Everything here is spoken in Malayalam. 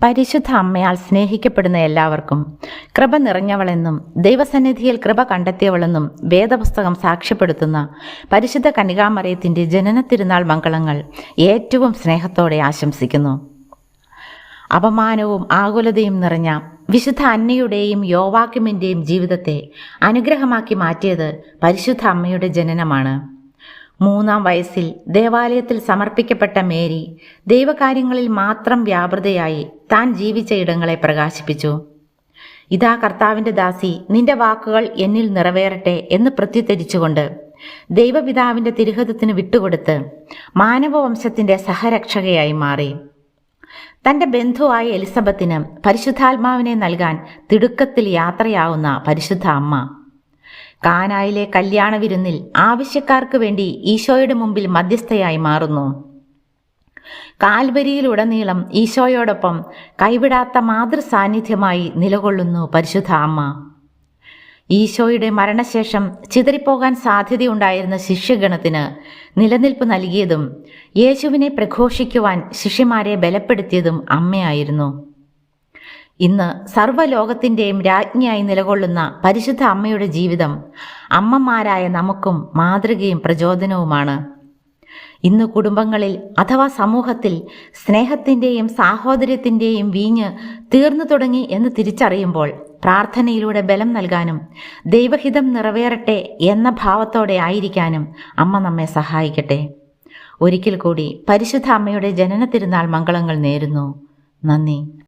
പരിശുദ്ധ അമ്മയാൽ സ്നേഹിക്കപ്പെടുന്ന എല്ലാവർക്കും കൃപ നിറഞ്ഞവളെന്നും ദൈവസന്നിധിയിൽ കൃപ കണ്ടെത്തിയവളെന്നും വേദപുസ്തകം സാക്ഷ്യപ്പെടുത്തുന്ന പരിശുദ്ധ കന്യകാമറിയത്തിൻ്റെ ജനന തിരുനാൾ മംഗളങ്ങൾ ഏറ്റവും സ്നേഹത്തോടെ ആശംസിക്കുന്നു. അപമാനവും ആകുലതയും നിറഞ്ഞ വിശുദ്ധ അന്നയുടെയും യോവാക്യമിൻ്റെയും ജീവിതത്തെ അനുഗ്രഹമാക്കി മാറ്റിയത് പരിശുദ്ധ അമ്മയുടെ ജനനമാണ്. 3-ാം വയസ്സിൽ ദേവാലയത്തിൽ സമർപ്പിക്കപ്പെട്ട മേരി ദൈവകാര്യങ്ങളിൽ മാത്രം വ്യാപൃതയായി താൻ ജീവിച്ച ഇടങ്ങളെ പ്രകാശിപ്പിച്ചു. ഇതാ കർത്താവിൻ്റെ ദാസി, നിന്റെ വാക്കുകൾ എന്നിൽ നിറവേറട്ടെ എന്ന് പ്രത്യുത്തരിച്ചുകൊണ്ട് ദൈവപിതാവിൻ്റെ തിരുഹൃദത്തിന് വിട്ടുകൊടുത്ത് മാനവവംശത്തിൻ്റെ സഹരക്ഷകയായി മാറി. തൻ്റെ ബന്ധുവായ എലിസബത്തിന് പരിശുദ്ധാത്മാവിനെ നൽകാൻ തിടുക്കത്തിൽ യാത്രയാവുന്ന പരിശുദ്ധ അമ്മ കാനായിലെ കല്യാണ വിരുന്നിൽ ആവശ്യക്കാർക്ക് വേണ്ടി ഈശോയുടെ മുമ്പിൽ മധ്യസ്ഥയായി മാറുന്നു. കാൽവരിയിലുടനീളം ഈശോയോടൊപ്പം കൈവിടാത്ത മാതൃസാന്നിധ്യമായി നിലകൊള്ളുന്നു പരിശുദ്ധ അമ്മ. ഈശോയുടെ മരണശേഷം ചിതറിപ്പോകാൻ സാധ്യതയുണ്ടായിരുന്ന ശിഷ്യഗണത്തിന് നിലനിൽപ്പ് നൽകിയതും യേശുവിനെ പ്രഘോഷിക്കുവാൻ ശിഷ്യന്മാരെ ബലപ്പെടുത്തിയതും അമ്മയായിരുന്നു. ഇന്ന് സർവ്വലോകത്തിൻ്റെയും രാജ്ഞിയായി നിലകൊള്ളുന്ന പരിശുദ്ധ അമ്മയുടെ ജീവിതം അമ്മമാരായ നമുക്കും മാതൃകയും പ്രചോദനവുമാണ്. ഇന്ന് കുടുംബങ്ങളിൽ അഥവാ സമൂഹത്തിൽ സ്നേഹത്തിൻ്റെയും സാഹോദര്യത്തിൻ്റെയും വീഞ്ഞ് തീർന്നു തുടങ്ങി എന്ന് തിരിച്ചറിയുമ്പോൾ പ്രാർത്ഥനയിലൂടെ ബലം നൽകാനും ദൈവഹിതം നിറവേറട്ടെ എന്ന ഭാവത്തോടെ ആയിരിക്കാനും അമ്മ നമ്മെ സഹായിക്കട്ടെ. ഒരിക്കൽ കൂടി പരിശുദ്ധ അമ്മയുടെ ജനന തിരുനാൾ മംഗളങ്ങൾ നേരുന്നു. നന്ദി.